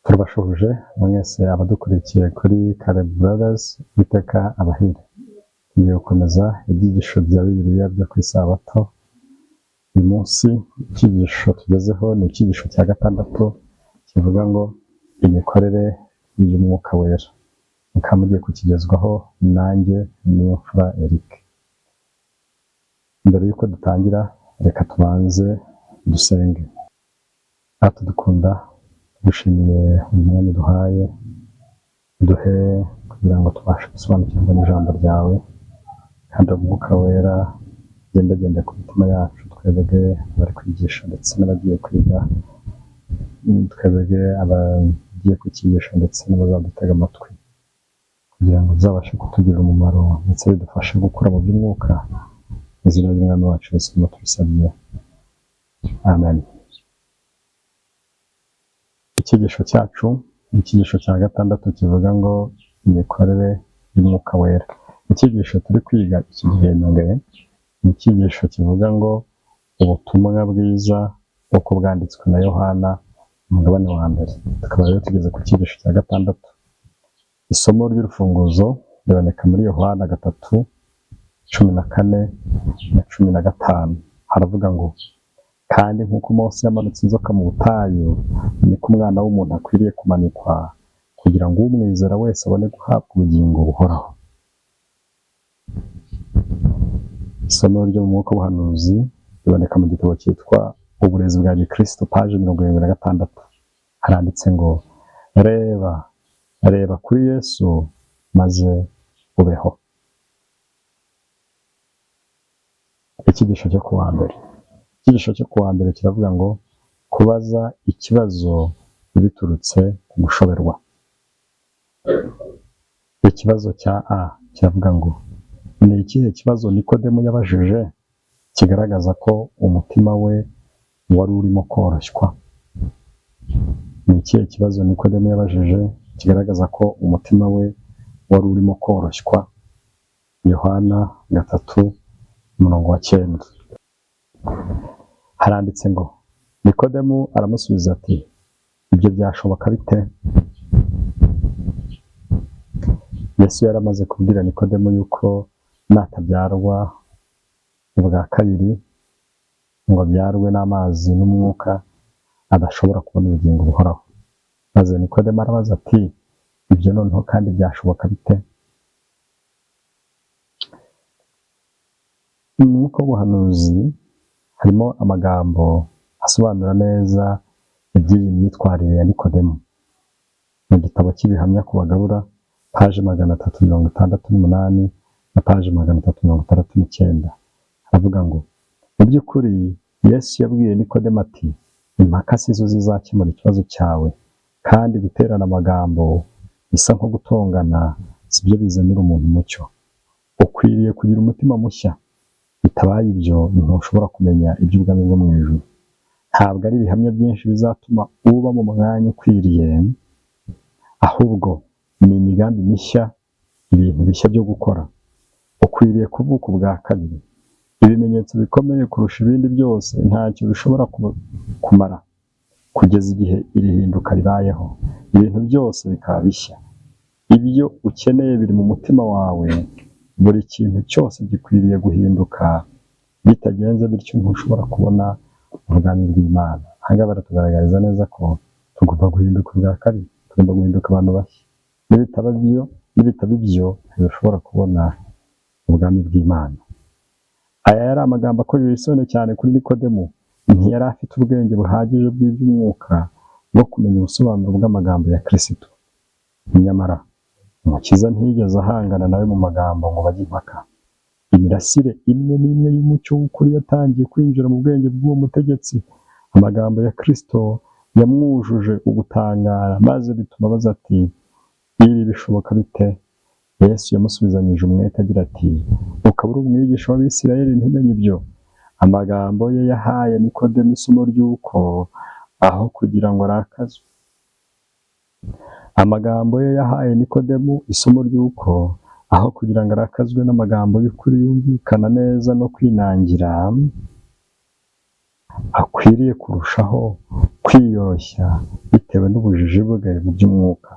Turabashoboje mwese abadukurikiye kuri Caleb Brothers, Uwiteka abahire. Tugiye gukomeza ibyigisho bya Bibiliya byo ku Isabato. Uyu munsi icyigisho tugezeho ni icyigisho cya gatandatu kivuga ngo imikorere y'Umwuka Wera. Mukaba mugiye kukigezwaho nanjye Niyomfura Eric. Mbere y'uko dutangira, reka tubanze dusenge. Dukunda dushimiye umwanya duhaye, duhe kugira ngo tubashe gusobanukirwa n'ijambo ryawe, kandi Umwuka Wera agendagende ku mitima yacu, twebwe abari kwigisha ndetse n'abagiye kwiga, twebwe abagiye kukigisha ndetse n'abazadutega amatwi, kugira ngo bizabashe kutugirira umumaro ndetse bidufashe gukura mu by'umwuka. Mu izina ry'Umwami wacu Yesu tubisabye, amen. Icyigisho cyacu ni icyigisho cya gatandatu kivuga ngo imikorere y'Umwuka Wera. Icyigisho turi kwiga iki gihembwe ni icyigisho kivuga ngo ubutumwa bwiza uko bwanditswe na Yohana umugabane wa mbere. Tukaba rero tugeze ku cyigisho cya gatandatu. Isomo ry'urufunguzo riboneka muri Yohana 3:14-15. Haravuga ngo kandi nk'uko Mose yamanutse inzoka mu butayu, niko Umwana w'umuntu akwiriye kumanikwa, kugira ngo umwizera wese abone guhabwa ubugingo buhoraho. Isomo ryo mu mwuka w'ubuhanuzi riboneka mu gitabo cyitwa Uburezi bwa Gikristo, paji 76. Haranditse ngo reba kuri Yesu maze ubeho. Icyigisho cyo kuwa mbere. Icyigisho cyo kuwa mbere kiravuga ngo kubaza ikibazo biturutse ku gushoberwa. Ikibazo cya A kiravuga ngo ni ikihe kibazo Nikodemu yabajije kigaragaza ko umutima we wari urimo koroshywa? Ni ikihe kibazo Nikodemu yabajije kigaragaza ko umutima we wari urimo koroshywa? Yohana 3:9. Haranditse ngo Nikodemu aramusubiza ati, ibyo byashoboka bite? Yesu yari amaze kubwira Nikodemu yuko natabyarwa ubwa kabiri ngo abyarwe n'amazi n'umwuka adashobora kubona ubugingo buhoraho. Maze Nikodemu arabaza ati, ibyo noneho kandi byashoboka bite? Mu mwuka w'ubuhanuzi harimo amagambo asobanura neza iby'iyi myitwarire ya Nikodemu. Mu gitabo cy'ibihamya ku bagabura, paji 368 na paji 369, haravuga ngo mu by'ukuri Yesu yabwiye Nikodemu ati, impaka si zo zizakemura ikibazo cyawe, kandi guterana amagambo bisa nko gutongana si byo bizanira umuntu umucyo. Ukwiriye kugira umutima mushya, bitabaye ibyo ntushobora kumenya iby'ubwami bwo mu ijuru. Ntabwo ari ibihamya byinshi bizatuma uba mu mwanya ukwiriye, ahubwo ni imigambi mishya, ibintu bishya byo gukora. Ukwiriye kuvuka ubwa kabiri. Ibimenyetso bikomeye kurusha ibindi byose ntacyo bishobora kumara kugeza igihe iri hinduka ribayeho, ibintu byose bikaba bishya. Ibyo ukeneye biri mu mutima wawe, buri kintu cyose gikwiriye guhinduka. Bitagenze bityo ntushobora kubona ubwami bw'Imana. Aha baratugaragariza neza ko tugomba guhinduka ubwa kabiri, tugomba guhinduka abantu bashya. Nibitaba ibyo ntidushobora kubona ubwami bw'Imana. Aya yari amagambo akojeje isoni cyane kuri Nikodemu. Ntiyari afite ubwenge buhagije bw'iby'umwuka bwo kumenya ubusobanuro bw'amagambo ya Kristo. Nyamara Umukiza ntiyigeze ahangana nawe mu magambo ngo bajye impaka. Imirasire imwe n'imwe y'umucyo w'ukuri yatangiye kwinjira mu bwenge bw'uwo mutegetsi. Amagambo ya Kristo yamwujuje ugutangara, maze bituma abaza ati, ibi bishoboka bite? Yesu yamusubizanyije umwete agira ati, ukaba uri umwigisha w'Abisirayeli ntumenye ibyo? Amagambo ye yahaye Nikodemu isomo ry'uko aho kugira ngo arakazwe. Amagambo ye yahaye Nikodemu isomo ry'uko aho kugira ngo arakazwe n'amagambo y'ukuri yumvikana neza no kwinangira, akwiriye kurushaho kwiyoroshya bitewe bitewe n'ubujiji bwe mu by'umwuka.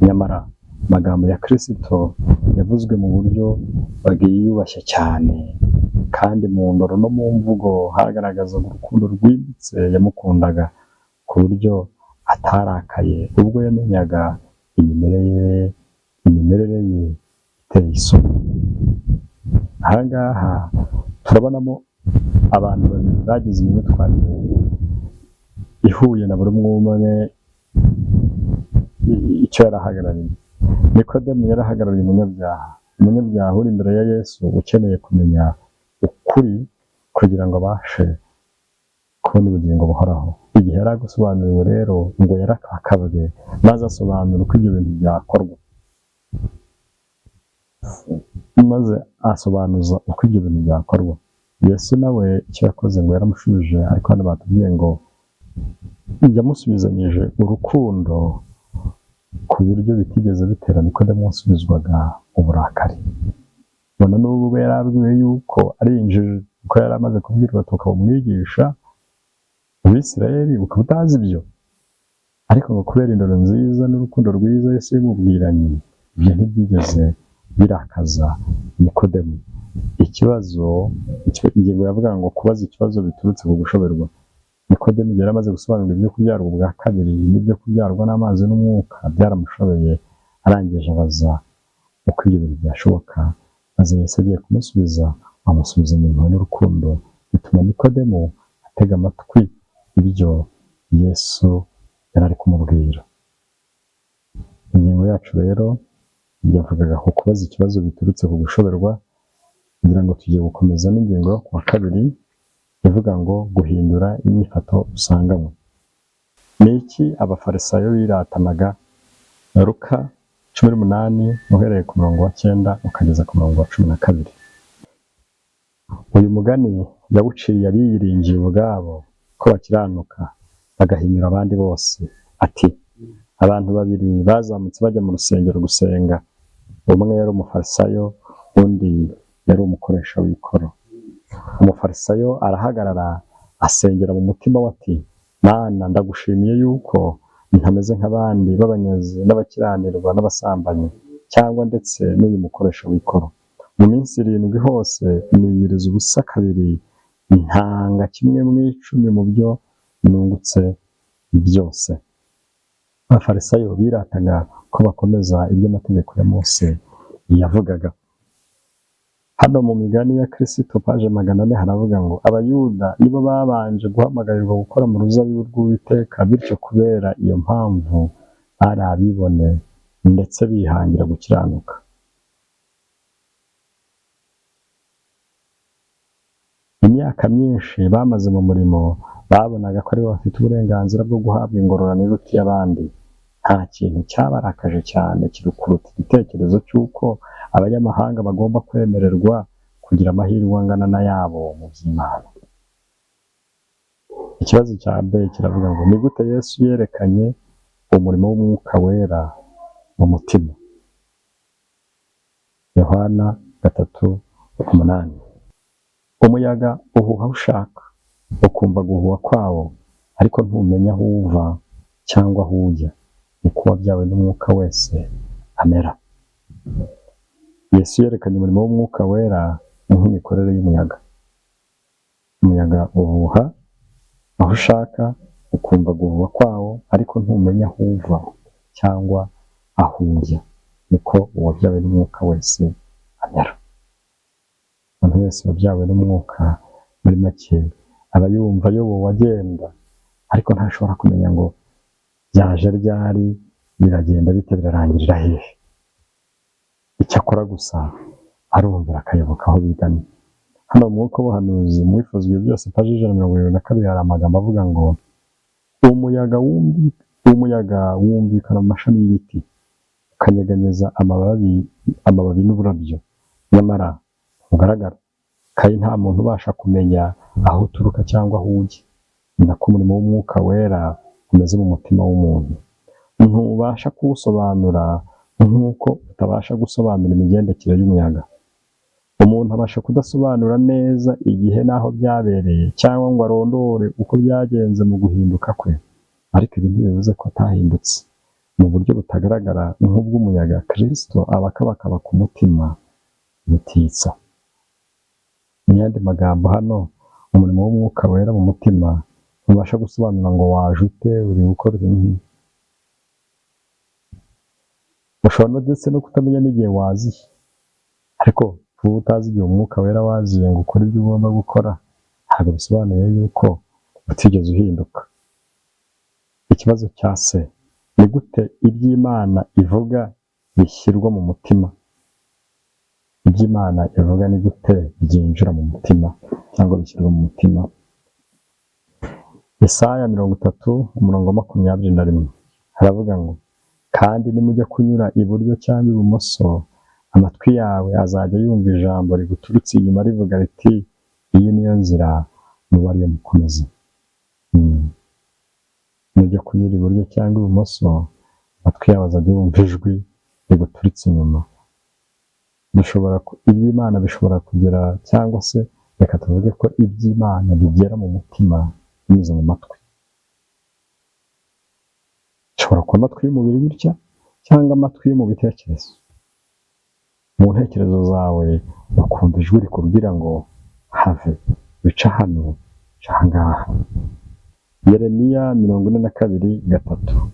Nyamara amagambo ya Kristo yavuzwe mu buryo bwiyubashye cyane, kandi mu ndoro no mu mvugo hagaragazaga urukundo rwimbitse yamukundaga, ku buryo atarakaye ubwo yamenyaga imimerere ye iteye isoni. Aha ngaha turabonamo abantu babiri bagize imyitwarire ihuye na buri umwe icyo yarahagarariye. Nikodemu yarahagarariye umunyabyaha uri imbere ya Yesu, ukeneye kumenya ukuri kugira ngo abashe kubona ubugingo buhoraho. Igihe yari gusobanuriwe rero ngo yarakakabwe, maze asobanura uko ibyo bintu byakorwa, maze asobanuza uko ibyo bintu byakorwa. Yesu nawe icyo yakoze ngo yaramushubije, ariko hano batubwiye ngo yamusubizanyije urukundo ku buryo bitigeze bitera Nikodemu wasubizwaga uburakari. None n'ubwo yari abwiwe yuko ari injiji, kuko yari amaze kubwirwa ati ukaba umwigisha mu Bisirayeli ukaba utazi ibyo, ariko ngo kubera indoro nziza n'urukundo rwiza Yesu yamubwiranye, ibyo ntibyigeze birakaza Nikodemu. Ingingo yavuga ngo kubaza ikibazo biturutse ku gushoberwa. Nikodemu yari amaze gusobanura ibyo kubyarwa ubwa kabiri n'ibyo kubyarwa n'amazi n'umwuka byaramushobeye, arangije abaza uko ibyo bintu byashoboka, maze Yesu agiye kumusubiza, amusubizanya impuhwe n'urukundo, bituma Nikodemu atega amatwi ibyo Yesu yari ari kumubwira. Ingingo yacu rero yavugaga ku kubaza ikibazo biturutse ku gushoberwa, kugira ngo tugiye gukomeza n'ingingo yo kuwa kabiri ivuga ngo guhindura inyifato usanganywe. Ni iki abafarisayo biratanaga? Luka 18 uhereye ku murongo wa 9 ukageza ku murongo wa 12. Uyu mugani yawuciye abiyiringiye ubwabo ko bakiranuka, bagahinyura abandi bose. Ati, abantu babiri bazamutse bajya mu rusengero gusenga. Umwe yari umufarisayo, undi yari umukoresha w'ikoro. Umufarisayo arahagarara asengera mu mutima we ati, Mana, ndagushimiye yuko ntameze nk'abandi b'abanyazi n'abakiranirwa n'abasambanyi, cyangwa ndetse n'uyu mukoresha w'ikoro. Mu minsi 7 hose niyiriza ubusa kabiri, ntanga 1/10 mu byo nungutse byose. Abafarisayo birataga ko bakomeza ibyo amategeko ya Mose yavugaga. Hano mu migani ya Kristo paje 400 haravuga ngo abayuda nibo babanje guhamagarirwa gukora mu ruzabibu rw'Uwiteka, bityo kubera iyo mpamvu bari abibone ndetse bihangira gukiranuka. Imyaka myinshi bamaze mu murimo, babonaga ko aribo bafite uburenganzira bwo guhabwa ingororano iruta iy'abandi. Nta kintu cyabarakaje cyane kirukuruta igitekerezo cy'uko abanyamahanga bagomba kwemererwa kugira amahirwe angana n'ayabo mu by'Imana. Ikibazo cya mbere kiravuga ngo ni gute Yesu yerekanye umurimo w'Umwuka Wera mu mutima? Yohana 3:8. Umuyaga uhuha aho ushaka, ukumva guhuha kwawo, ariko ntumenya aho uva cyangwa aho ujya. Niko uwabyawe n'Umwuka wese amera. Yesu yerekanye umurimo w'Umwuka Wera nk'imikorere y'umuyaga. Umuyaga uhuha aho ushaka, ukumva guhuha kwawo, ariko ntumenya aho uva cyangwa aho ujya. Niko uwabyawe n'Umwuka wese amera. Umuntu wese wabyawe n'Umwuka, muri make aba yumva ayobowe agenda, ariko ntashobora kumenya ngo byaje ryari, biragenda bite, birarangirira hehe. Icyo akora gusa arumvira akayoboka aho bigana. Hano mu mwuka w'ubuhanuzi mu bifuzwe byose paji 172 hari amagambo avuga ngo umuyaga wumvikana mu mashami y'ibiti, ukanyeganyeza amababi n'uburabyo, nyamara ugaragara kandi nta muntu ubasha kumenya aho uturuka cyangwa aho ujya. Ni nako umurimo w'Umwuka Wera umeze mu mutima w'umuntu. Ntubasha kuwusobanura nk'uko utabasha gusobanura imigendekere y'umuyaga. Umuntu abasha kudasobanura neza igihe n'aho byabereye, cyangwa ngo arondore uko byagenze mu guhinduka kwe, ariko ibi ntibivuze ko atahindutse mu buryo butagaragara nk'ubw'umuyaga. Kristo aba akabakaba ku mutima ubutitsa. Mu yandi magambo, hano umurimo w'Umwuka Wera mu mutima ntubasha gusobanura ngo waje ute, uri gukora iki. Ushobora ndetse no kutamenya n'igihe waziye, ariko kuba utazi igihe Umwuka Wera waziye ngo ukore ibyo ugomba gukora, ntabwo bisobanuye yuko utigeze uhinduka. Ikibazo cya se, ni gute iby'Imana ivuga bishyirwa mu mutima? Iby'Imana ivuga ni gute byinjira mu mutima cyangwa bishyirwa mu mutima? Yesaya 30:21 haravuga ngo, kandi nimujya kunyura iburyo cyangwa ibumoso, amatwi yawe azajya yumva ijambo riguturutse inyuma rivuga riti, iyi niyo nzira, muba ariyo mukomeze. Mujya kunyura iburyo cyangwa ibumoso, amatwi yawe azajya yumva ijwi riguturutse inyuma. Iby'Imana bishobora kugera, cyangwa se reka tuvuge ko iby'Imana bigera mu mutima binyuze mu matwi. Bishobora kuba amatwi y'umubiri gutya, cyangwa amatwi yo mu bitekerezo. Mu ntekerezo zawe ukumva ijwi rikubwira ngo have, wica hano, wica ahangaha. Yeremiya 42:3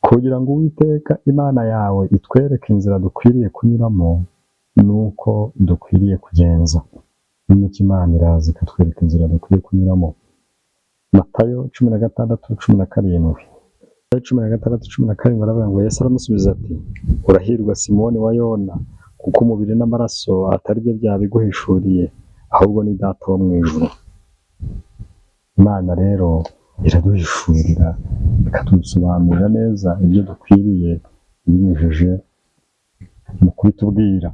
kugira ngo Uwiteka Imana yawe itwereke inzira dukwiriye kunyuramo nuko dukwiriye kugenza. N'umucyo Imana iraza ikatwereka inzira dukwiriye kunyuramo. Matayo 16:17. 16:17 baravuga ngo, Yesu aramusubiza ati, urahirwa Simoni wa Yona, kuko umubiri n'amaraso atari byo byabiguhishuriye, ahubwo ni Data wo mu ijuru. Imana rero iraduhishurira, ikatusobanurira neza ibyo dukwiriye ibinyujije mu kubitubwira.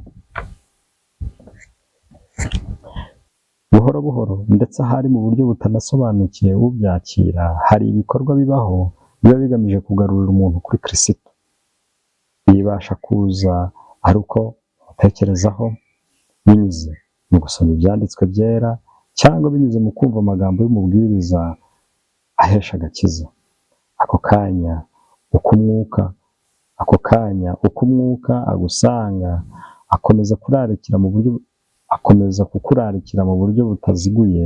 Buhoro buhoro, ndetse ahari mu buryo butanasobanukiye ubyakira, hari ibikorwa bibaho biba bigamije kugarurira umuntu kuri Kristo. Bibasha kuza ari uko utekerezaho, binyuze mu gusoma ibyanditswe byera, cyangwa binyuze mu kumva amagambo y'umubwiriza ahesha agakiza. Ako kanya uko umwuka agusanga, akomeza kukurarikira mu buryo butaziguye,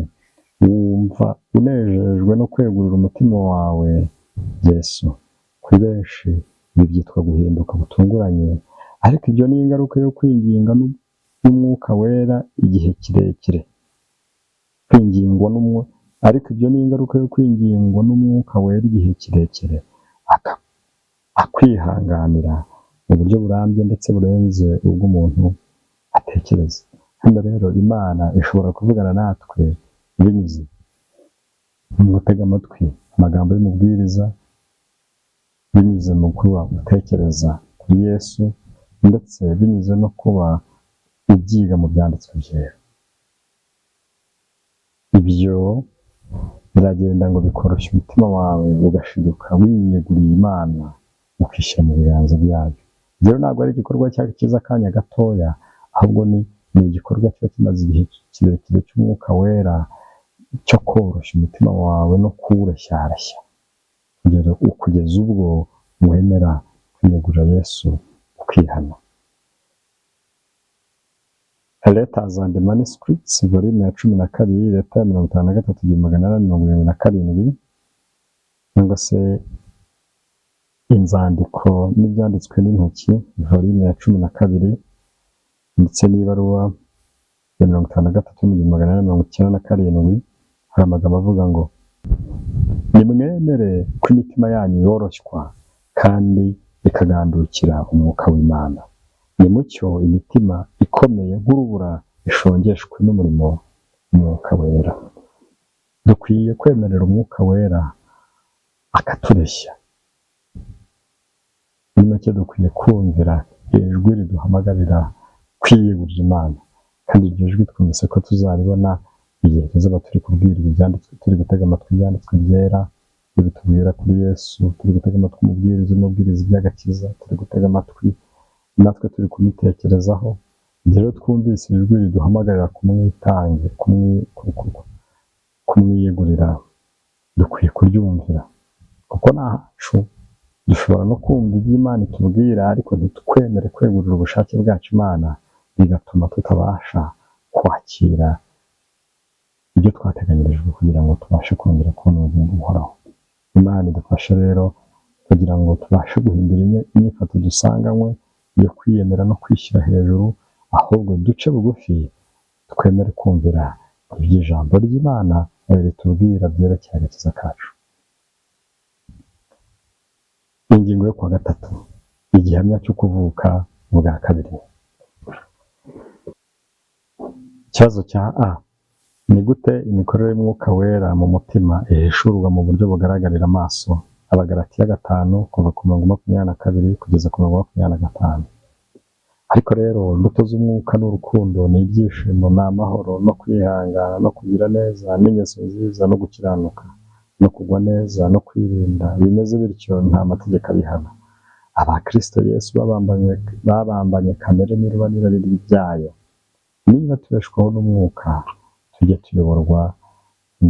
wumva unejejwe no kwegurira umutima wawe Yesu. Kuri benshi ibi byitwa guhinduka gutunguranye, ariko ibyo ni ingaruka yo kwinginga n'Umwuka Wera igihe kirekire. N'Umwuka Wera igihe kirekire, akwihanganira mu buryo burambye ndetse burenze ubwo umuntu atekereza. Hano rero Imana ishobora kuvugana natwe binyuze mu gutega amatwi amagambo y'umubwiriza, binyuze mu kuba utekereza kuri Yesu, ndetse binyuze no kuba ubyiga mu byanditswe byera. Ibyo biragenda ngo bikoroshya umutima wawe, ugashiduka wiyeguriye Imana, ukishyira mu biganza byayo. Rero ntabwo ari igikorwa cyiza akanya gatoya, ahubwo ni igikorwa kiba kimaze igihe kirekire cy'Umwuka Wera, cyo koroshya umutima wawe no kuwureshya kugeza ubwo wemera kwiyegurira Yesu, ukihana. Letters and Manuscripts, volume ya 12, leta ya 53/877, cyangwa se inzandiko n'ibyanditswe n'intoki, volume ya 12, ndetse n'ibaruwa ya 53/897, hari amagambo avuga ngo, nimwemere ko imitima yanyu yoroshywa kandi ikagandukira Umwuka w'Imana. Nimucyo imitima ikomeye nk'urubura ishongeshwe n'umurimo w'Umwuka Wera. Dukwiye kwemerera Umwuka Wera akatureshya. Muri make dukwiye kumvira ijwi riduhamagarira kwiyegurira Imana, kandi iryo jwi twumvise ko tuzaribona igihe tuzaba turi kubwirwa ibyanditswe, turi gutega amatwi ibyanditswe byera, turi tubwira kuri Yesu, turi gutega amatwi umubwiriza iby'agakiza, turi gutega amatwi natwe turi kumitekerezaho. Rero twumvise ijwi riduhamagarira kumwitange, dukwiye kuryumvira kuko ntacu dushobora no kumva ibyo Imana itubwira ariko ntitwemere kwegurira ubushake bwacu Imana, bigatuma tutabasha kwakira ibyo twateganyirijwe kugira ngo tubashe kongera kubona ubugingo buhoraho. Imana idufashe rero kugira ngo tubashe guhindura inyifato dusanganywe yo kwiyemera no kwishyira hejuru, ahubwo duce bugufi twemere kumvira iby'ijambo ry'Imana ritubwira byerekeye agakiza kacu. Ingingo yo kuwa gatatu, igihamya cyo kuvuka bwa kabiri. Ikibazo cya A: ni gute imikorere y'Umwuka Wera mu mutima ihishurwa mu buryo bugaragarira amaso? Abagalatiya 5 kuva ku 22 kugeza ku 25. Ariko rero imbuto z'umwuka ni urukundo, ni ibyishimo, ni amahoro, no kwihangana, no kugira neza, n'ingeso nziza, no gukiranuka, no kugwa neza, no kwirinda. Bimeze bityo nta mategeko abihana. Abakristo Yesu babambanye kamere n'irwanira ryayo. Niba tubeshwaho n'umwuka, tujye tuyoborwa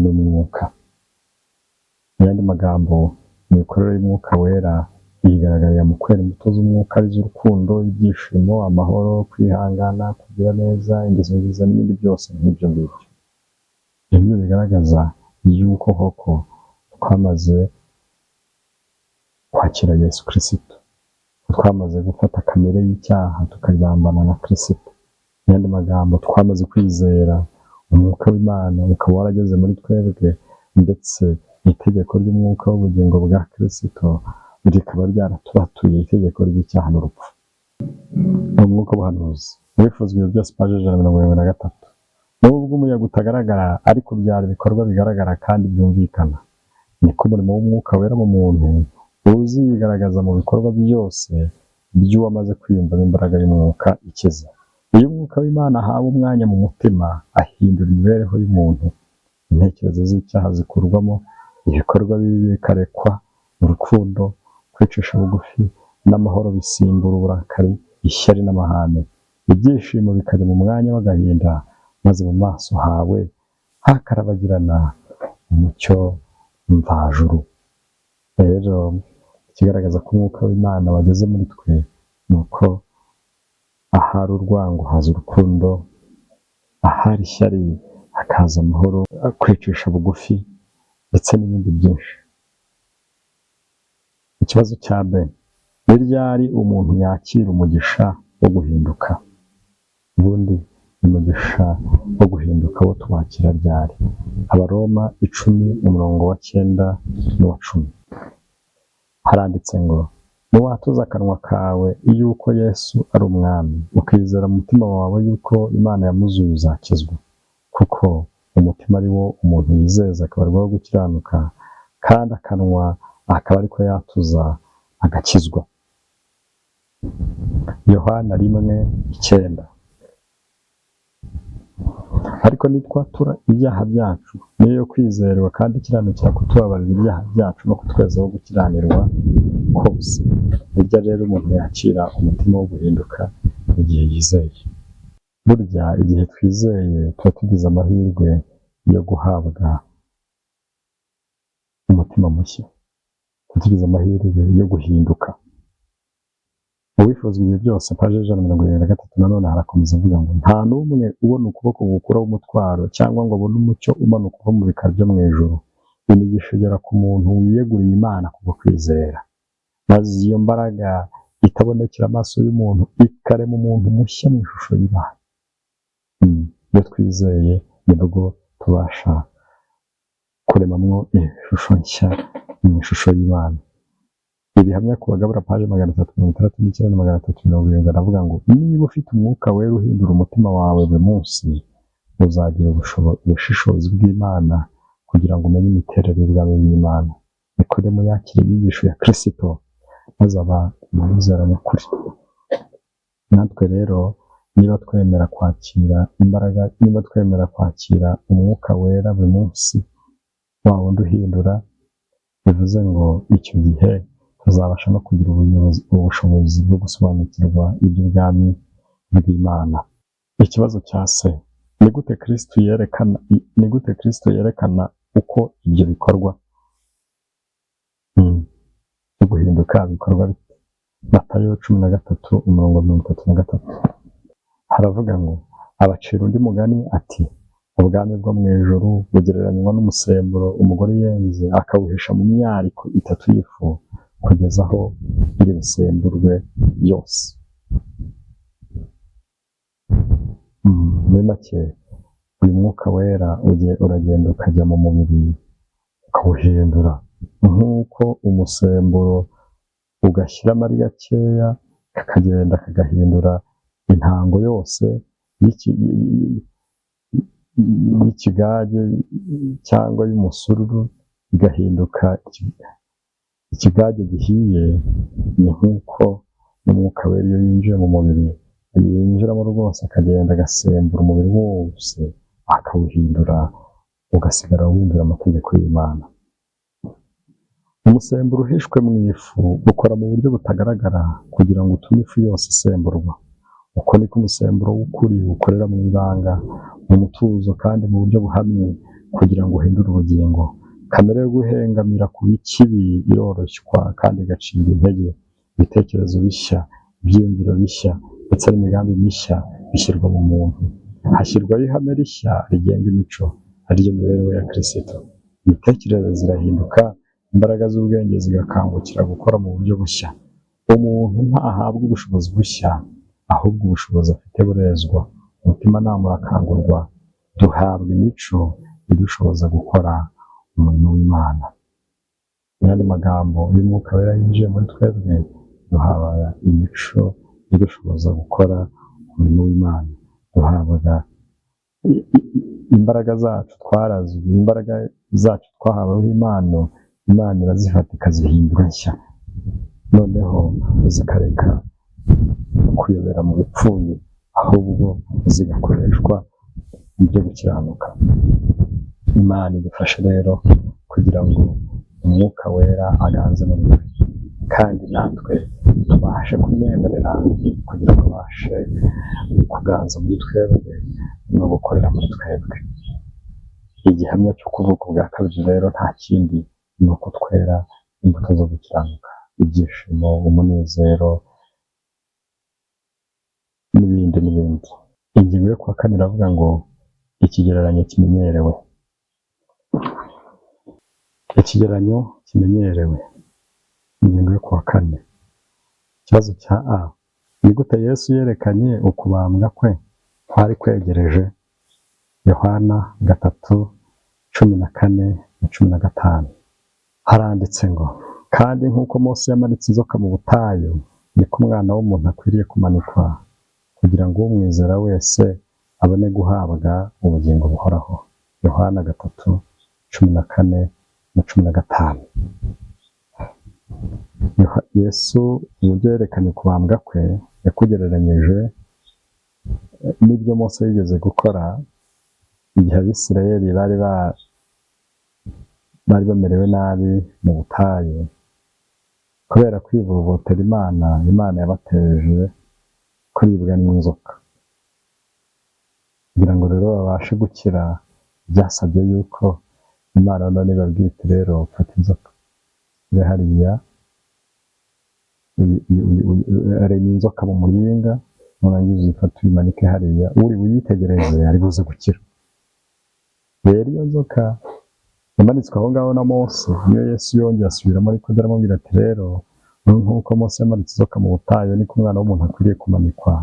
n'umwuka. Mu yandi magambo, imikorere y'Umwuka Wera yigaragarira mu kwera imbuto z'umwuka z'urukundo, ibyishimo, amahoro, kwihangana, kugira neza, ingeso nziza n'ibindi byose nk'ibyo ngibyo. Ibyo bigaragaza yuko koko twamaze kwakira Yesu Kristo, twamaze gufata kamere y'icyaha tukayibambana na Kristo. Mu yandi magambo, twamaze kwizera umwuka w'Imana ukaba warageze muri twebwe, ndetse itegeko ry'umwuka w'ubugingo bwa Kristo rikaba ryaratubatuye itegeko ry'icyaha n'urupfu. Umwuka w'ubuhanuzi wifuzwa ibyo byose, paje 173. Nubwo umuyaga utagaragara, ariko byari ibikorwa bigaragara kandi byumvikana. Niko umurimo w'Umwuka Wera mu muntu uzigaragaza mu bikorwa byose by'uwamaze kwiyumvamo imbaraga y'umwuka ikiza. Iyo umwuka w'Imana ahawe umwanya mu mutima, ahindura imibereho y'umuntu. Intekerezo z'icyaha zikurwamo, ibikorwa bibi bikarekwa, urukundo, kwicisha bugufi n'amahoro bisimbura uburakari, ishyari n'amahane. Ibyishimo bikajya mu mwanya w'agahinda, maze mu maso hawe hakarabagirana umucyo mvajuru. Rero ikigaragaza ko umwuka w'Imana wageze muri twe ni uko ahari urwango haza urukundo, ahari ishyari hakaza amahoro, kwicisha bugufi ndetse n'ibindi byinshi. Ikibazo cya B: ni ryari umuntu yakira umugisha wo guhinduka? Ubundi umugisha wo guhinduka wo tuwakira ryari? Abaroma 10:9 n'uwa 10. Haranditse ngo: niwatuza akanwa kawe yuko Yesu ari umwami, ukizera mu mutima wawe yuko Imana yamuzuye, uzakizwa. Kuko umutima ari wo umuntu yizeza akabarwaho gukiranuka, kandi akanwa akaba ariko yatuza agakizwa. Yohana 1:9. Ariko nitwatura ibyaha byacu, niyo yo kwizerwa kandi ikiranukira kutubabarira ibyaha byacu no kutwezaho gukiranirwa kose. Burya rero umuntu yakira umutima wo guhinduka igihe yizeye. Burya igihe twizeye tuba tugize amahirwe yo guhabwa umutima mushya, tugize amahirwe yo guhinduka. Uwifuzwa ibyo byose, paje 173, nanone harakomeza avuga ngo: nta n'umwe ubona ukuboko gukuraho umutwaro, cyangwa ngo abone umucyo umanuka uva mu bikari byo mu ijuru. Imigisha igera ku muntu wiyeguriye Imana kubwo kwizera, maze iyo mbaraga itabonekera amaso y'umuntu ikarema umuntu mushya mu ishusho y'Imana. Iyo twizeye nibwo tubasha kuremamwo ishusho nshya mu ishusho y'Imana. Ibihamya ku Bagabura, paje 369 na 370, aravuga ngo: niba ufite umwuka wera uhindura umutima wawe buri munsi, uzagira ubushishozi bw'Imana kugira ngo umenye imiterere y'ubwami bw'Imana. Nikodemo yakira inyigisho ya Kristo, maze aba umwizera nyakuri. Natwe rero niba twemera kwakira imbaraga, niba twemera kwakira umwuka wera buri munsi, wa wundi uhindura, bivuze ngo icyo gihe tuzabasha no kugira ubushobozi bwo gusobanukirwa iby'ubwami bw'Imana. Ikibazo cya C: ni gute Kristo yerekana uko ibyo bikorwa? yo guhinduka bikorwa bite? Matayo 13:33 haravuga ngo abacira undi mugani ati ubwami bwo mu ijuru bugereranywa n'umusemburo umugore yenze akawuhisha mu myariko 3 y'ifu kugeza aho iri busemburwe yose. Muri make uyu mwuka wera uragenda ukajya mu mubiri ukawuhindura nk'uko umusemburo ugashyiramo ari gakeya kakagenda kagahindura intango yose y'ikigage cyangwa y'umusururu igahinduka ikigage gihiye. Ni nk'uko n'umwuka wera iyo yinjiye mu mubiri yinjiramo rwose akagenda agasembura umubiri wose akawuhindura ugasigara wumvira amategeko y'Imana. Umusemburo uhishwe mu ifu ukora mu buryo butagaragara kugira ngo utume ifu yose isemburwa. Uko niko umusemburo w'ukuri ukorera mu ibanga, mu mutuzo kandi mu buryo buhamye kugira ngo uhindure ubugingo. Kamere yo guhengamira ku bikibi iroroshywa kandi igacibwa intege. Ibitekerezo bishya, ibyiyumviro bishya ndetse n'imigambi mishya bishyirwa mu muntu. Hashyirwaho ihame rishya rigenga imico, ariryo mibereho ya Kristo. Imitekerereze zirahinduka, imbaraga z'ubwenge zigakangukira gukora mu buryo bushya. Umuntu ntahabwa ubushobozi bushya, ahubwo ubushobozi afite burezwa. Umutimanama urakangurwa, duhabwa imico idushoboza gukora umurimo w'Imana. Mu yandi magambo, iyo umwuka wera yinjiye muri twebwe, duhabwa imico idushoboza gukora umurimo w'Imana. Duhabwa imbaraga zacu twarazwe, imbaraga zacu twahaweho impano, Imana irazifata ikazihindura nshya, noneho zikareka kuyobera mu bipfuye, ahubwo zigakoreshwa mu byo gukiranuka. Imana idufashe rero kugira ngo umwuka wera aganze muri twe, kandi natwe tubashe kumwemerera kugira ngo abashe kuganza muri twebwe no gukorera muri twebwe. Igihamya cyo kuvuka bwa kabiri rero nta kindi ni uko twera imbuto zo gukiranuka, ibyishimo, umunezero n'ibindi n'ibindi. Ingingo yo kuwa kane iravuga ngo ikigereranyo kimenyerewe. Ikigereranyo kimenyerewe. Ingingo yo kuwa kane. Ikibazo cya A: ni gute Yesu yerekanye ukubambwa kwe kwari kwegereje? Yohana 3:14-15 haranditse ngo kandi nk'uko Mose yamanitse inzoka mu butayu, niko umwana w'umuntu akwiriye kumanikwa, kugira ngo umwizera wese abone guhabwa ubugingo buhoraho. Yohana 3:14-15. Yesu uburyo yerekanye ukubambwa kwe yakugereranyije n'ibyo Mose yigeze gukora igihe Abisirayeli bari bamerewe nabi mu butayu kubera kwivovotera Imana yabateje kuribwa n'inzoka. Kugira ngo rero babashe gukira, byasabye yuko Imana none ibabwira iti rero fata inzoka iri hariya, arenya inzoka mu muringa, nurangiza uyifate uyimanike hariya, uri buyitegereze ari buze gukira. Rero iyo nzoka yamanitswe aho ngaho na Mose, niyo Yesu yongeye asubiramo ariko aramubwira ati rero nk'uko Mose yamanitse inzoka mu butayu, niko umwana w'umuntu akwiriye kumanikwa,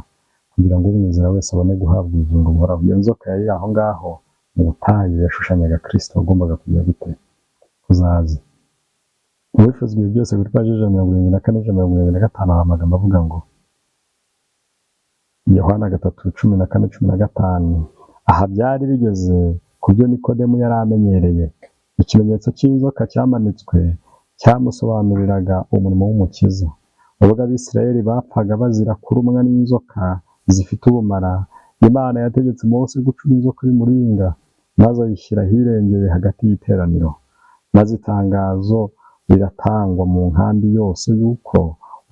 kugira ngo umwizera wese abone guhabwa ubugingo buhoraho. Iyo nzoka yari aho ngaho mu butayu yashushanyaga Kristo wagombaga kujya gute? Kuzaza. Uwifuza ibyo byose kuri paji 174-175 hari amagambo avuga ngo Yohana 3:14-15. Aha byari bigeze ku byo Nikodemu yari amenyereye. Ikimenyetso cy'inzoka cyamanitswe cyamusobanuriraga umurimo w'Umukiza. Ubwo Abisirayeli bapfaga bazira kurumwa n'inzoka zifite ubumara, Imana yategetse Mose gucura inzoka y'umuringa, maze ayishyira ahirengeye hagati y'iteraniro. Maze itangazo riratangwa mu nkambi yose yuko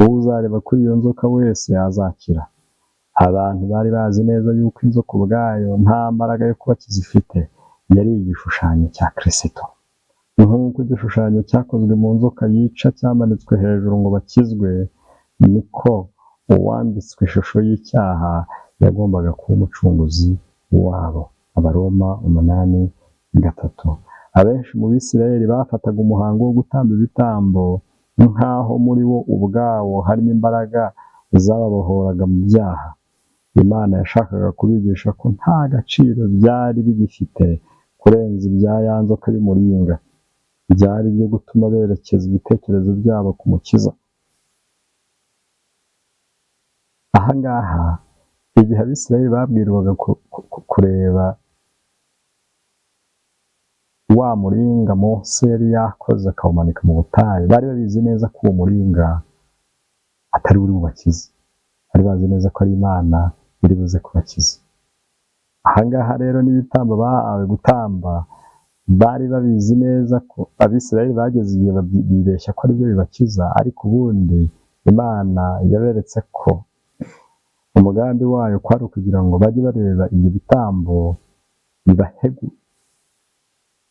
uzareba kuri iyo nzoka wese azakira. Abantu bari bazi neza yuko inzoka ubwayo nta mbaraga yo kubakiza ifite, yari igishushanyo cya Kristo. Nk'uko nk'uko igishushanyo cyakozwe mu nzoka yica cyamanitswe hejuru ngo bakizwe, niko uwambitswe ishusho y'icyaha yagombaga kuba umucunguzi wabo. Abaroma 8:3. Abenshi mu Bisirayeli bafataga umuhango wo gutamba ibitambo nk'aho muri wo ubwawo harimo imbaraga zababohoraga mu byaha. Imana yashakaga kubigisha ko nta gaciro byari bigifite kurenza ibya ya nzoka y'umuringa. Byari byo gutuma berekeza ibitekerezo byabo ku Mukiza. Aha ngaha, igihe Abisirayeli babwirwaga kureba wa muringa Mose yari yakoze akawumanika mu butayu, bari babizi neza ko uwo muringa atari uri bubakize. Bari bazi neza ko ari Imana iri buze kubakiza. Aha ngaha rero n'ibitambo bahawe gutamba, bari babizi neza ko Abisirayeli bageze igihe bibeshya ko ari byo bibakiza, ariko ubundi Imana yaberetse ko umugambi wayo kwari ukugira ngo bajye bareba ibyo bitambo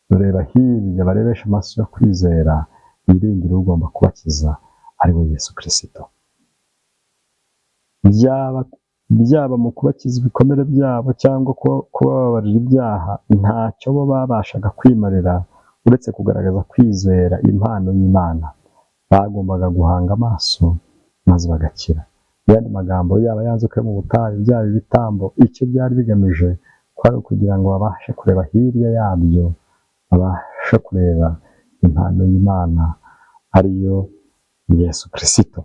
bareba hirya, barebesha amaso yo kwizera, biringire ugomba kubakiza ari we Yesu Kristo. Byaba mu kubakiza ibikomere byabo cyangwa kubababarira ibyaha, ntacyo bo babashaga kwimarira uretse kugaragaza kwizera impano y'Imana. Bagombaga guhanga amaso maze bagakira. Mu yandi magambo, yaba yanzuka mu butayu, byaba ibitambo, icyo byari bigamije kwari ukugira ngo babashe kureba hirya yabyo, babashe kureba impano y'Imana ariyo Yesu Kristo.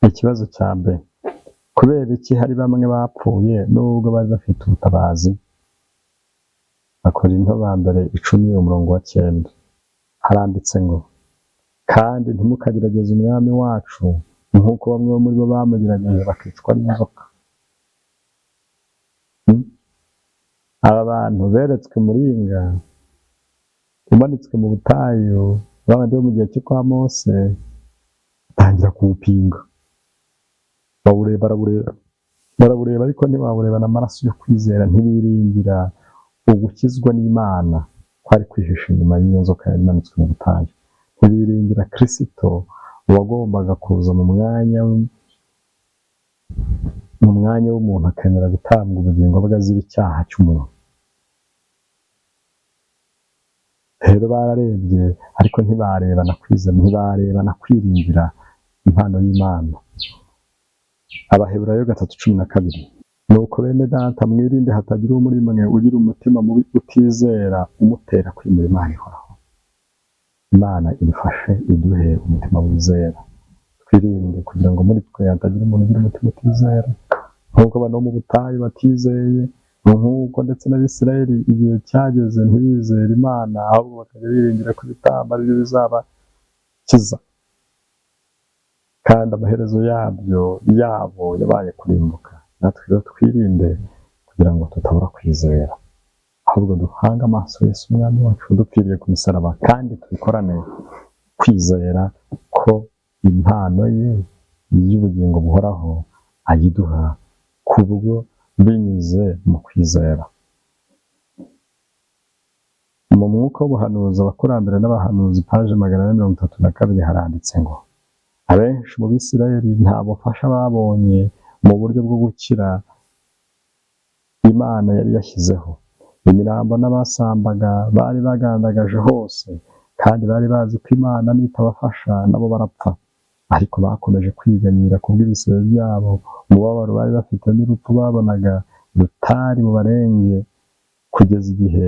Ikibazo cya mbere: kubera iki hari bamwe bapfuye nubwo bari bafite ubutabazi? Akorinto ba mbere 10:9 haranditse ngo, kandi ntimukagerageze umwami wacu nk'uko bamwe muri bo bamugerageje bakicwa n'inzoka. Aba bantu beretswe umuringa umanitswe mu butayu, babandi bo mu gihe cyo kwa Mose batangira kuwupinga. Barabureba ariko ntibaburebana amaraso yo kwizera, ntibiringira ugukizwa n'Imana kwari kwihisha inyuma y'iyo nzoka yari imanitswe mu butayu. Ntibiringira Kristo wagombaga kuza mu mwanya w'umuntu akemera gutanga ubugingo bwe azira icyaha cy'umuntu. Rero bararebye ariko ntibarebana kwizera, ntibarebana kwiringira impano y'Imana. Abaheburayo 3:12. Nuko bene data, mwirinde hatagira uwo muri mwe ugira umutima mubi utizera umutera kwimura Imana ihoraho. Imana idufashe iduhe umutima wizera. Twirinde kugira ngo muri twe hatagira umuntu ugira umutima utizera, nk'uko bano mu butayu batizeye, nk'uko ndetse n'Abisirayeli igihe cyageze ntibizere Imana, ahubwo bakajya biringira ko ibitambo ari byo bizabakiza, kandi amaherezo yabo yabaye kurimbuka. Natwe rero twirinde kugira ngo tutabura kwizera, ahubwo duhange amaso Yesu umwami wacu dupfiriye ku musaraba, kandi tubikorane kwizera ko impano ye y'ubugingo buhoraho ayiduha kubwo binyuze mu kwizera. Mu mwuka w'ubuhanuzi, abakurambere n'abahanuzi, paje 432 haranditse ngo, abenshi mu Bisirayeli nta bufasha babonye mu buryo bwo gukira Imana yari yashyizeho. Imirambo n'abasambaga bari bagandagaje hose, kandi bari bazi ko Imana nitabafasha nabo barapfa. Ariko bakomeje kwiganyira kubw'ibisebe byabo, umubabaro bari bafite n'urupfu babonaga rutari bubarenge, kugeza igihe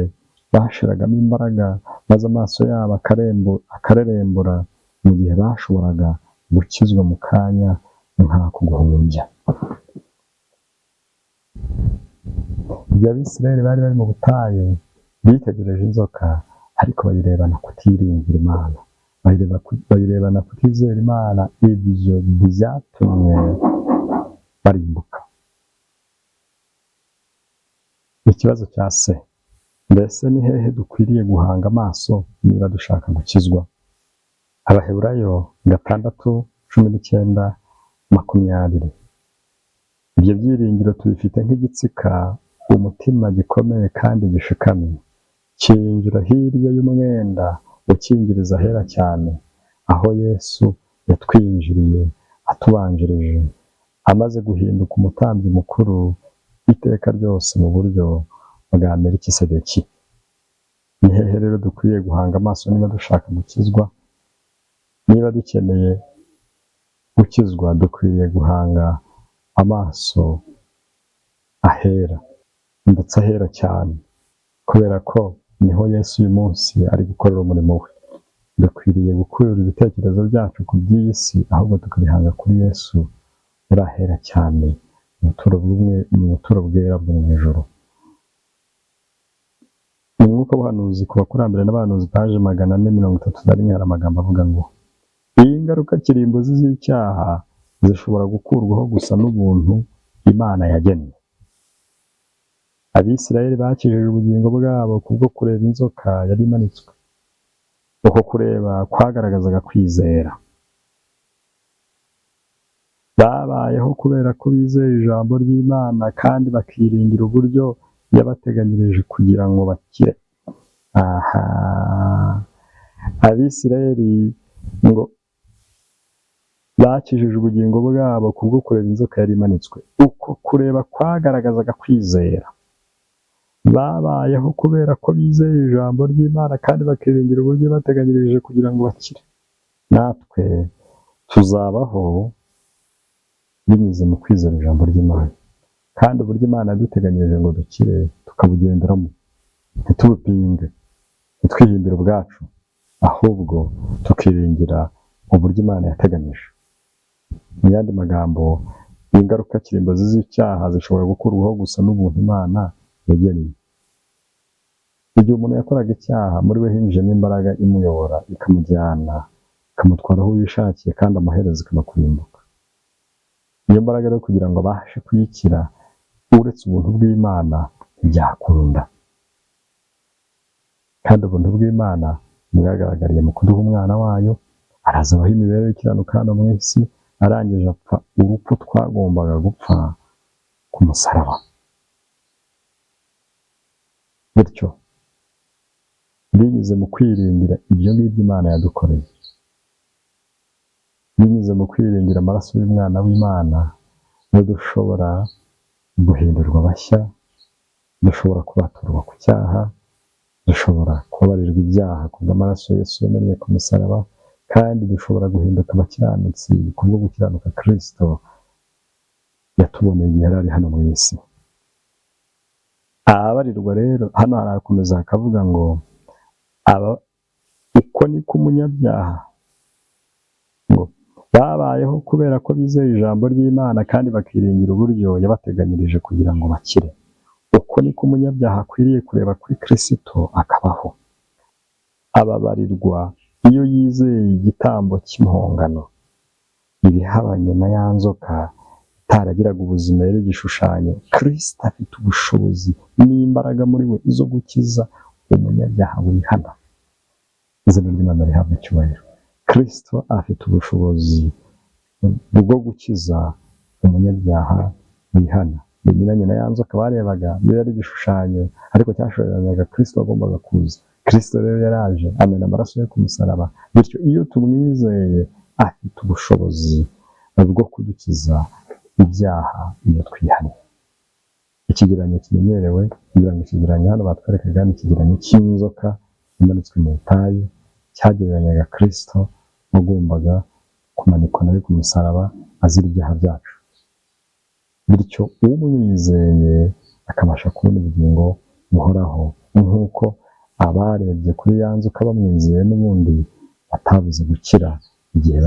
bashiragamo imbaraga, maze amaso yabo akarerembura mu gihe bashoboraga gukizwa mu kanya nk'ako guhumbya. Igihe Abisirayeli bari mu butayu, bitegereje inzoka, ariko bayirebana kutiringira Imana, bayirebana kutizera Imana. Ibyo byatumye barimbuka. Ikibazo cya se: mbese ni hehe dukwiriye guhanga amaso niba dushaka gukizwa? Abaheburayo 6:19-20. Ibyo byiringiro tubifite nk'igitsika umutima gikomeye kandi gishikamye, kinjira hirya y'umwenda ukingiriza ahera cyane, aho Yesu yatwinjiriye atubanjirije, amaze guhinduka umutambyi mukuru iteka ryose mu buryo bwa Melikisedeki. Ni hehe rero dukwiriye guhanga amaso niba dushaka gukizwa? Niba dukeneye gukizwa, dukwiriye guhanga amaso ahera, ndetse ahera cyane, kubera ko niho Yesu uyu munsi ari gukorera umurimo we. Dukwiriye gukurura ibitekerezo byacu ku by'iyi si, ahubwo tukabihanga kuri Yesu uri ahera cyane, mu buturo bwera bwo mu ijuru. Mu mwuka w'ubuhanuzi ku bakurambere n'abahanuzi paje 431 hari amagambo avuga ngo iyi ngaruka kirimbuzi z'icyaha zishobora gukurwaho gusa n'ubuntu Imana yagennye. Abisirayeli bakijije ubugingo bwabo kubwo kureba inzoka yari imanitswe. Uko kureba kwagaragazaga kwizera. Babayeho kubera ko bizeye ijambo ry'Imana kandi bakiringira uburyo yabateganyirije kugira ngo bakire. Abisirayeli ngo bakijije ubugingo bwabo kubwo kureba inzoka yari imanitswe. Uko kureba kwagaragazaga kwizera. Babayeho kubera ko bizeye ijambo ry'Imana kandi bakiringira uburyo bateganyirije kugira ngo bakire. Natwe tuzabaho binyuze mu kwizera ijambo ry'Imana, kandi uburyo Imana yaduteganyirije ngo dukire tukabugenderamo, ntitubupinge, ntitwihimbire ubwacu, ahubwo tukiringira uburyo Imana yateganyije. Mu yandi magambo, ingaruka kirimbuzi z'icyaha zishobora gukurwaho gusa n'ubuntu Imana yagennye. Igihe umuntu yakoraga icyaha, muri we hinjiyemo imbaraga imuyobora, ikamujyana, ikamutwara aho yishakiye, kandi amaherezo ikanakurimbuka. Iyo mbaraga rero kugira ngo abashe kuyikira, uretse ubuntu bw'Imana ntibyakunda. Kandi ubuntu bw'Imana bwagaragariye mu kuduha umwana wayo, araza abaho imibereho ikiranuka hano mu isi, arangije apfa urupfu twagombaga gupfa ku musaraba. Bityo binyuze mu kwiringira ibyo ngibyo Imana yadukoreye, binyuze mu kwiringira amaraso y'umwana w'Imana, niyo dushobora guhindurwa bashya, dushobora kubaturwa ku cyaha, dushobora kubabarirwa ibyaha kubw'amaraso Yesu yamennye ku musaraba, kandi dushobora guhinduka abakiranutsi kubwo gukiranuka Kristo yatuboneye igihe yari ari hano mu isi. Ababarirwa rero, hano harakomeza hakavuga ngo uko niko umunyabyaha ngo babayeho kubera ko bizeye ijambo ry'Imana kandi bakiringira uburyo yabateganyirije kugira ngo bakire. Uko niko umunyabyaha akwiriye kureba kuri Kristo akabaho. Ababarirwa iyo yizeye igitambo cy'impongano, ibihabanye na ya nzoka itaragiraga ubuzima yari igishushanyo. Kristo afite ubushobozi n'imbaraga muri we zo gukiza umunyabyaha wihana. Izina ry'Imana rihabwa icyubahiro. Kristo afite ubushobozi bwo gukiza umunyabyaha wihana. Binyuranye na ya nzoka barebaga, iyo yari igishushanyo ariko cyashushanyaga Kristo wagombaga kuza. Kristo rero yaraje amena amaraso ye ku musaraba, bityo iyo tumwizeye afite ubushobozi bwo kudukiza ibyaha iyo twihanye. Ikigereranyo kimenyerewe, kugira ngo ikigereranyo hano batwerekaga ni ikigereranyo cy'inzoka imanitswe mu butayu, cyagereranyaga Kristo wagombaga kumanikwa nawe ku musaraba azira ibyaha byacu. Bityo umwizeye akabasha kubona ubugingo buhoraho, nk'uko abarebye kuri ya nzoka bamwizeye n'ubundi batabuze gukira igihe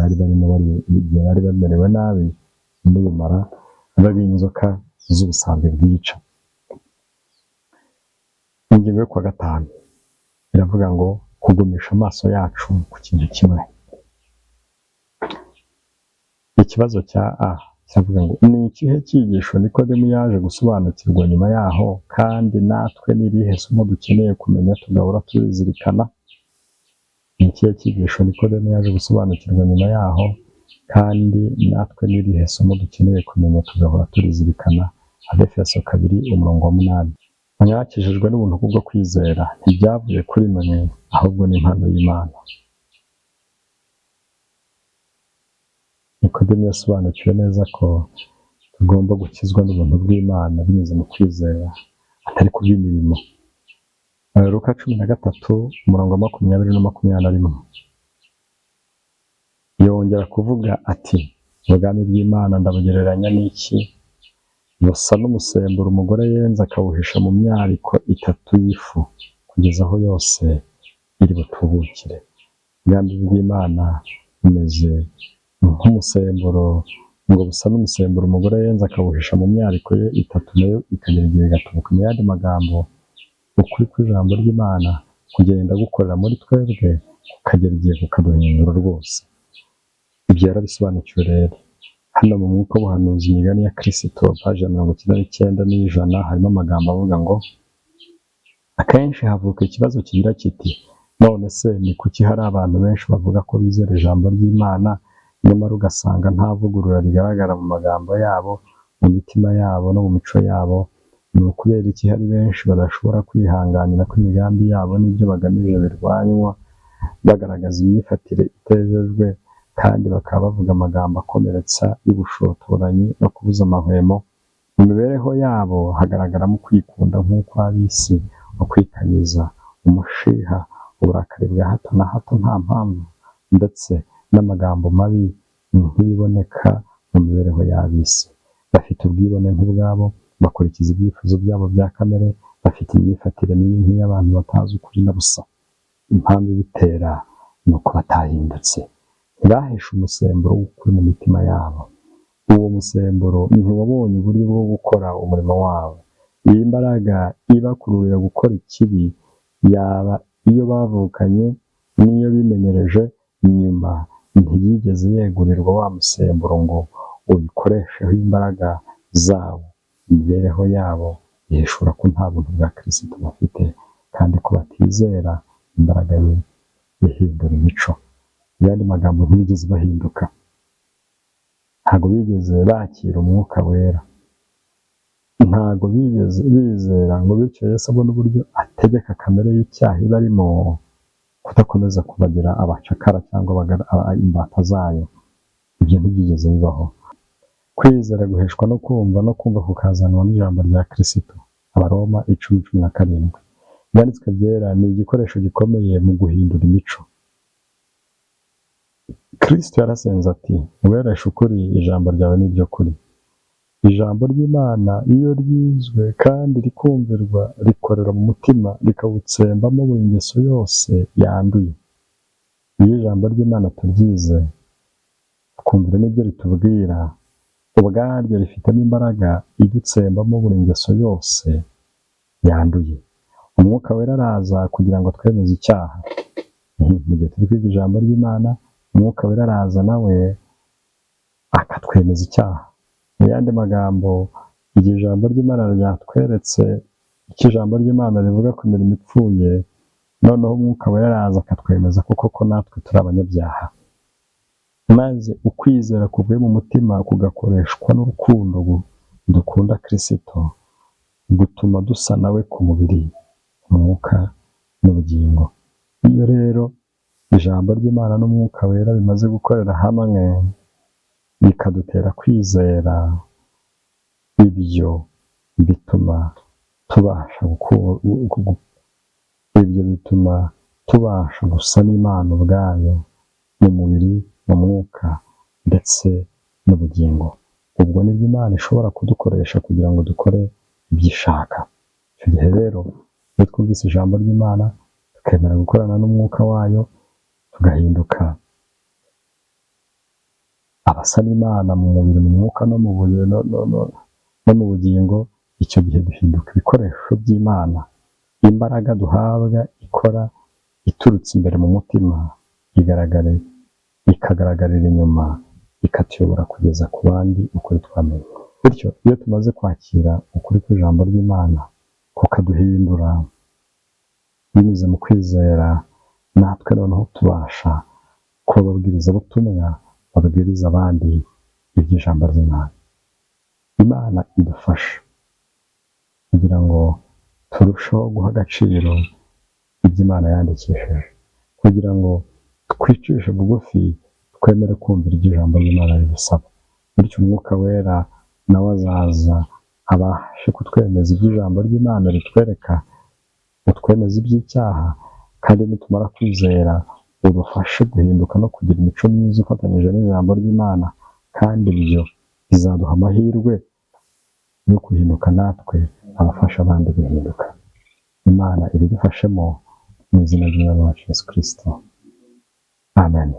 bari bamerewe nabi n'ubumara bw'inzoka z'ubusambi bwica. Ingingo yo 5 iravuga ngo kugumisha amaso yacu ku kintu kimwe. Ikibazo cya kiravuga ngo ni ikihe cyigisho Nikodemu yaje gusobanukirwa nyuma yaho, kandi natwe n'irihe somo dukeneye kumenya tugahora turizirikana? Ni ikihe cyigisho Nikodemu yaje gusobanukirwa nyuma yaho, kandi natwe n'irihe somo dukeneye kumenya tugahora turizirikana? Abefeso 2:8. mwakijijwe n'ubuntu kubwo kwizera, ntibyavuye kuri mwe, ahubwo ni impano y'Imana. Nikodemu yasobanukiwe neza ko tugomba gukizwa n'ubuntu bw'Imana binyuze mu kwizera, atari kubw'imirimo. Luka 13:20-21 yongera kuvuga ati, ubwami bw'Imana ndabugereranya n'iki? Busa n'umusemburo umugore yenze akawuhisha mu myariko 3 y'ifu, kugeza aho yose iri butubukire. Ubwami bw'Imana bumeze nk'umusemburo, ngo busa n'umusemburo umugore yenze akawuhisha mu myariko ye 3, nayo ikagera igihe igatubuka. Mu yandi magambo, ukuri kw'ijambo ry'Imana kugenda gukorera muri twebwe, kukagera igihe kukaduhindura rwose. Ibyo yarabisobanukiwe rero. Hano mu mwuka w'ubuhanuzi, imigani ya Kristo, paji 99 n'ijana, harimo amagambo avuga ngo, akenshi havuka ikibazo kigira kiti, none se ni kuki hari abantu benshi bavuga ko bizera ijambo ry'Imana, nyamara ugasanga nta vugurura rigaragara mu magambo yabo, mu mitima yabo no mu mico yabo? Ni ukubera iki hari benshi badashobora kwihanganira ko imigambi yabo n'ibyo bagamije birwanywa, bagaragaza imyifatire itejejwe, kandi bakaba bavuga amagambo akomeretsa y'ubushotoranyi no kubuza amahwemo? Mu mibereho yabo hagaragaramo kwikunda nk'uko ab'isi, ukwikanyiza, umushiha, uburakari bwa hato na hato nta mpamvu, ndetse n'amagambo mabi nk'ibiboneka mu mibereho y'ab'isi. Bafite ubwibone nk'ubwabo, bakurikiza ibyifuzo byabo bya kamere, bafite imyifatire mibi nk'iy'abantu batazi ukuri na busa. Impamvu ibitera ni uko batahindutse, ntibaheshe umusemburo w'ukuri mu mitima yabo. Uwo musemburo ntiwabonye uburyo bwo gukora umurimo wabo. Iyi mbaraga ibakururira gukora ikibi yaba iyo bavukanye n'iyo bimenyereje, nyuma ntiyigeze yegurirwa wa musemburo ngo uyikoresheho imbaraga zawo. Imibereho yabo ihishura ko nta buntu bwa Kristo bafite, kandi ko batizera imbaraga ye ihindura imico. Mu yandi magambo, ntibigeze bahinduka, ntabwo bigeze bakira umwuka wera, ntabwo bigeze bizera ngo bityo Yesu abone uburyo ategeka kamere y'icyaha ibarimo kudakomeza kubagira abacakara cyangwa imbata zayo. Ibyo ntibyigeze bibaho. Kwizera guheshwa no kumva kukazanwa n'ijambo rya Kristo. Abaroma 10:17. Ibyanditswe byera ni igikoresho gikomeye mu guhindura imico. Kristo yarasenze ati, ubereshe ukuri, ijambo ryawe ni ryo kuri. Ijambo ry'Imana iyo ryizwe kandi rikumvirwa, rikorera mu mutima, rikawutsembamo buri ngeso yose yanduye. Iyo ijambo ry'Imana turyize, tukumvira n'ibyo ritubwira, ubwaryo rifitemo imbaraga idutsembamo buri ngeso yose yanduye. Umwuka wera araza kugira ngo twemeze icyaha. Mu gihe turi kwiga ijambo ry'Imana, umwuka wera araza nawe akatwemeza icyaha. Mu yandi magambo, igihe ijambo ry'Imana ryatweretse icyo ijambo ry'Imana rivuga ku mirimo ipfuye, noneho umwuka wera araza akatwemeza ko natwe turi abanyabyaha. Maze ukwizera kuvuye mu mutima kugakoreshwa n'urukundo dukunda Kristo, gutuma dusa nawe ku mubiri, umwuka n'ubugingo. Iyo rero ijambo ry'Imana n'umwuka wera bimaze gukorera hamwe, bikadutera kwizera, ibyo bituma tubasha gusa n'Imana ubwayo, mu mubiri, mu mwuka ndetse n'ubugingo. Ubwo nibwo Imana ishobora kudukoresha kugira ngo dukore ibyo ishaka. Icyo gihe rero, iyo twumvise ijambo ry'Imana, tukemera gukorana n'umwuka wayo, tugahinduka abasa n'Imana mu mubiri, mu mwuka no mu bugingo, icyo gihe duhinduka ibikoresho by'Imana. Imbaraga duhabwa ikora iturutse imbere mu mutima, ikagaragarira inyuma, ikatuyobora kugeza ku bandi ukuri twamenye. Bityo iyo tumaze kwakira ukuri kw'ijambo ry'Imana kukaduhindura binyuze mu kwizera, natwe noneho tubasha kuba ababwirizabutumwa babwiriza abandi iby'ijambo ry'Imana. Imana idufasha kugira ngo turushaho guha agaciro ibyo Imana yandikishije, kugira ngo twicishe bugufi twemere kumvira ibyo ijambo ry'Imana ridusaba, bityo umwuka wera nawe azaza abashe kutwemeza ibyo ijambo ry'Imana ritwereka, utwemeza iby'icyaha, kandi nitumara kwizera udufashe guhinduka no kugira imico myiza ifatanyije n'ijambo ry'Imana, kandi ibyo bizaduha amahirwe yo guhinduka natwe abafasha abandi guhinduka. Imana ibidufashemo mu izina ry'Umwami wacu Yesu Kristo. Amen.